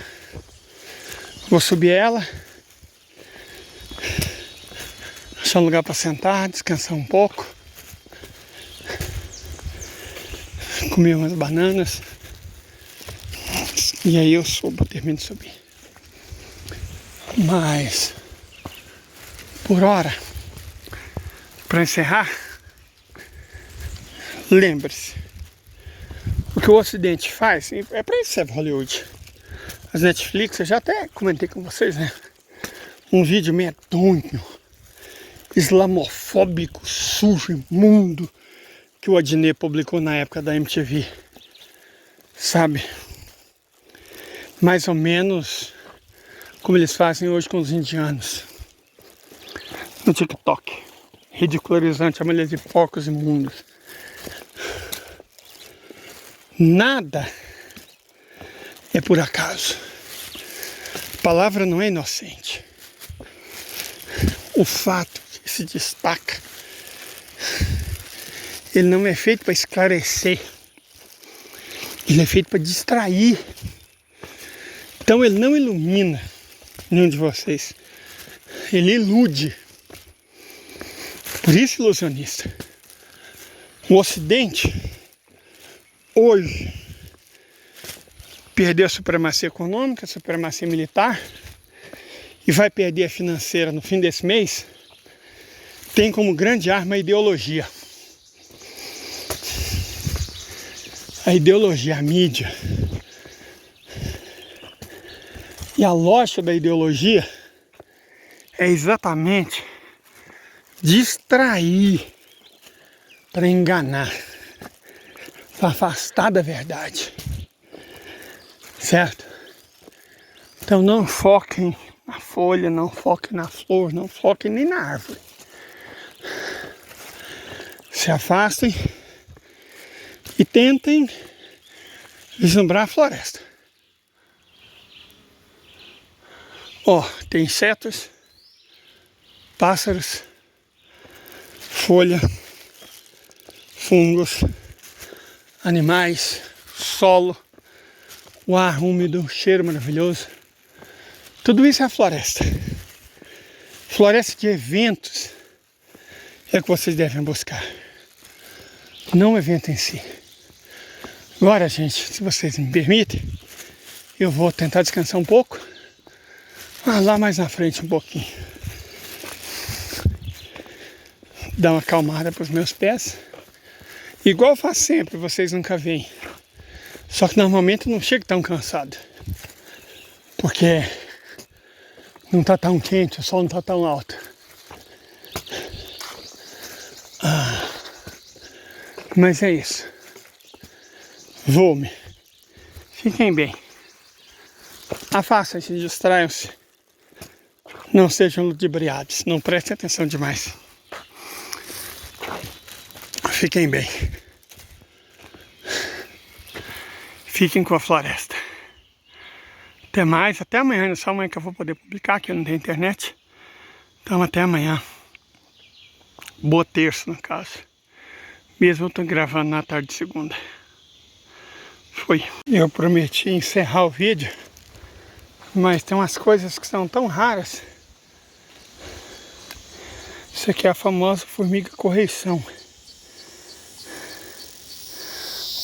Vou subir ela. Achar um lugar para sentar, descansar um pouco. Comer umas bananas. E aí eu subo, termino de subir. Mas, por hora, para encerrar, lembre-se, o que o Ocidente faz, é para isso que serve Hollywood. As Netflix, eu já até comentei com vocês, né? Um vídeo medonho, islamofóbico, sujo, imundo, que o Adnet publicou na época da MTV. Sabe? Mais ou menos como eles fazem hoje com os indianos. No TikTok. Ridicularizando, chamando eles de porcos imundos. Nada é por acaso. A palavra não é inocente. O fato que se destaca, ele não é feito para esclarecer. Ele é feito para distrair. Então ele não ilumina nenhum de vocês. Ele ilude. Por isso ilusionista. O Ocidente hoje perdeu a supremacia econômica, a supremacia militar e vai perder a financeira no fim desse mês. Tem como grande arma a ideologia. A ideologia, a mídia. E a lógica da ideologia é exatamente distrair para enganar, para afastar da verdade. Certo? Então não foquem na folha, não foquem na flor, não foquem nem na árvore. Se afastem e tentem vislumbrar a floresta. Ó, tem insetos, pássaros, folha, fungos, animais, solo, o ar úmido, o cheiro maravilhoso. Tudo isso é a floresta. Floresta de eventos é o que vocês devem buscar. Não o evento em si. Agora, gente, se vocês me permitem, eu vou tentar descansar um pouco. Lá mais na frente um pouquinho. Dar uma acalmada para os meus pés. Igual eu faço sempre, vocês nunca veem. Só que normalmente eu não chego tão cansado. Porque não está tão quente, o sol não está tão alto. Mas é isso. Vou-me. Fiquem bem. Afastem-se, distraiam-se. Não sejam ludibriados. Não prestem atenção demais. Fiquem bem. Fiquem com a floresta. Até mais. Até amanhã. Só amanhã que eu vou poder publicar, que eu não tenho internet. Então até amanhã. Boa terça, no caso. Mesmo eu tô gravando na tarde de segunda. Foi. Oi, eu prometi encerrar o vídeo, mas tem umas coisas que são tão raras. Isso aqui é a famosa formiga correição.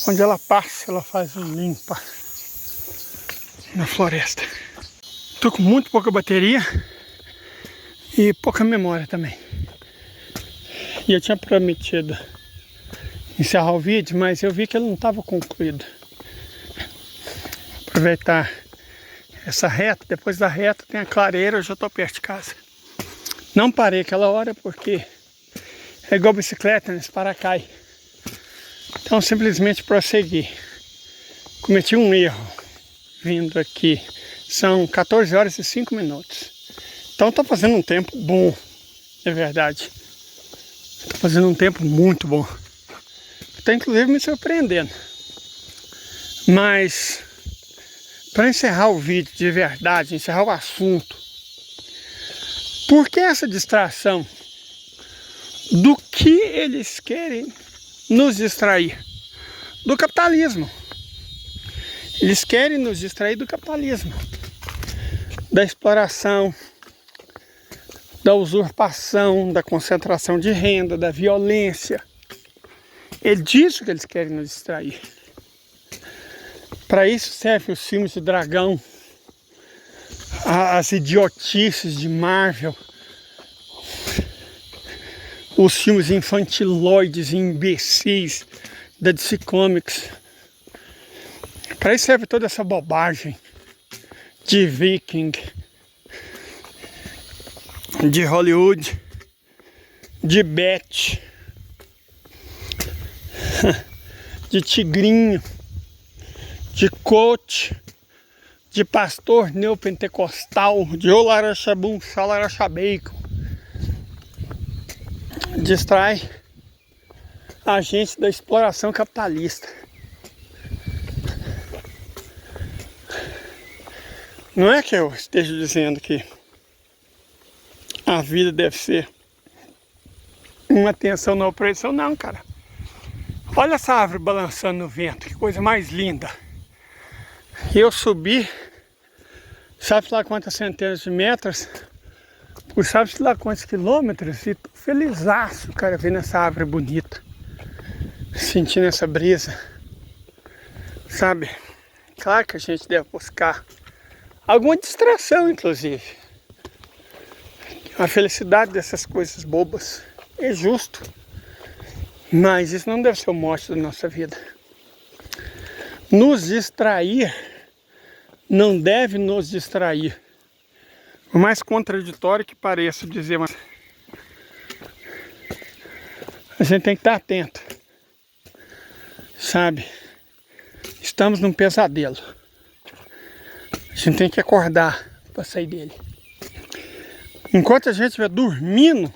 Onde ela passa, ela faz um limpa na floresta. Tô com muito pouca bateria e pouca memória também. E eu tinha prometido encerrar o vídeo, mas eu vi que ele não estava concluído. Aproveitar essa reta, depois da reta tem a clareira, eu já estou perto de casa. Não parei aquela hora porque é igual bicicleta, né? Se parar cai. Então simplesmente prossegui. Cometi um erro vindo aqui. São 14 horas e 5 minutos. Então estou fazendo um tempo bom, é verdade. Estou fazendo um tempo muito bom. Está inclusive me surpreendendo. Mas para encerrar o vídeo de verdade, encerrar o assunto, por que essa distração? Do que eles querem nos distrair? Do capitalismo. Eles querem nos distrair do capitalismo, da exploração, da usurpação, da concentração de renda, da violência. É disso que eles querem nos distrair. Para isso servem os filmes de dragão, as idiotices de Marvel, os filmes infantiloides e imbecis da DC Comics. Para isso serve toda essa bobagem de Viking, de Hollywood, de Beth, de tigrinho, de coach, de pastor neopentecostal, de olarachabum, xalarachabacon. Distrai a gente da exploração capitalista. Não é que eu esteja dizendo que a vida deve ser uma tensão na opressão, não, cara. Olha essa árvore balançando no vento, que coisa mais linda. Eu subi, sabe lá quantas centenas de metros, por sabe lá quantos quilômetros, e tô felizaço, cara, vendo essa árvore bonita, sentindo essa brisa, sabe? Claro que a gente deve buscar alguma distração, inclusive. A felicidade dessas coisas bobas é justo, mas isso não deve ser o mote da nossa vida. Nos distrair não deve nos distrair. Por mais contraditório que pareça dizer, mas a gente tem que estar atento, sabe? Estamos num pesadelo. A gente tem que acordar para sair dele. Enquanto a gente estiver dormindo,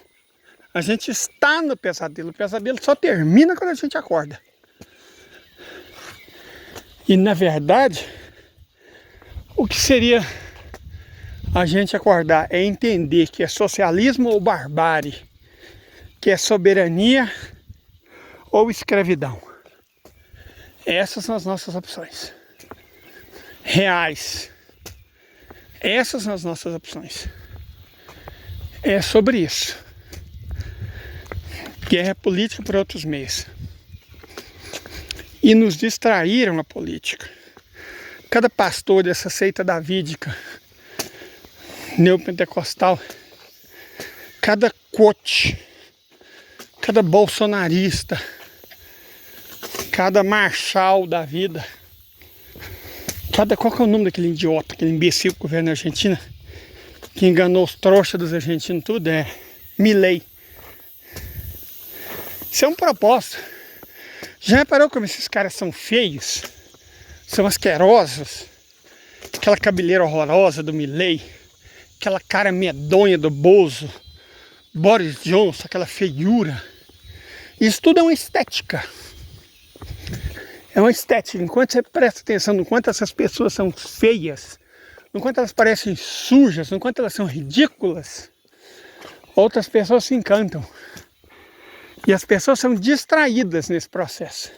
a gente está no pesadelo. O pesadelo só termina quando a gente acorda. E na verdade, o que seria a gente acordar é entender que é socialismo ou barbárie, que é soberania ou escravidão. Essas são as nossas opções reais. Essas são as nossas opções. É sobre isso. Guerra política por outros meios. E nos distraíram a política. Cada pastor dessa seita davídica, neopentecostal, cada coach, cada bolsonarista, cada marshal da vida, qual que é o nome daquele idiota, aquele imbecil que governa a Argentina, que enganou os trouxas dos argentinos, tudo é Milei. Isso é um propósito. Já reparou como esses caras são feios? São asquerosos? Aquela cabeleira horrorosa do Milei, aquela cara medonha do Bozo, Boris Johnson, aquela feiura. Isso tudo é uma estética. É uma estética. Enquanto você presta atenção no quanto essas pessoas são feias, no quanto elas parecem sujas, no quanto elas são ridículas, outras pessoas se encantam. E as pessoas são distraídas nesse processo.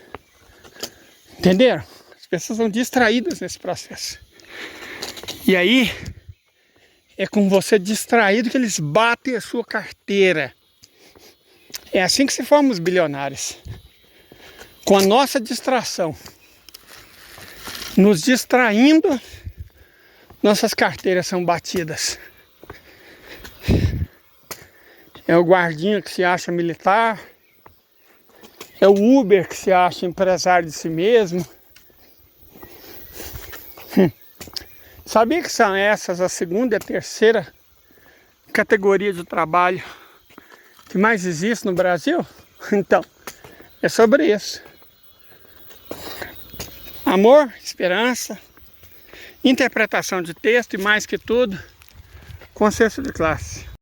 Entenderam? As As pessoas são distraídas nesse processo. E aí, é com você distraído que eles batem a sua carteira. É assim que se formam os bilionários. Com a nossa distração. Nos distraindo, nossas carteiras são batidas. É o guardinha que se acha militar. É o Uber que se acha empresário de si mesmo. Sabia que são essas a segunda e a terceira categoria de trabalho que mais existe no Brasil? Então, é sobre isso. Amor, esperança, interpretação de texto e mais que tudo, consciência de classe.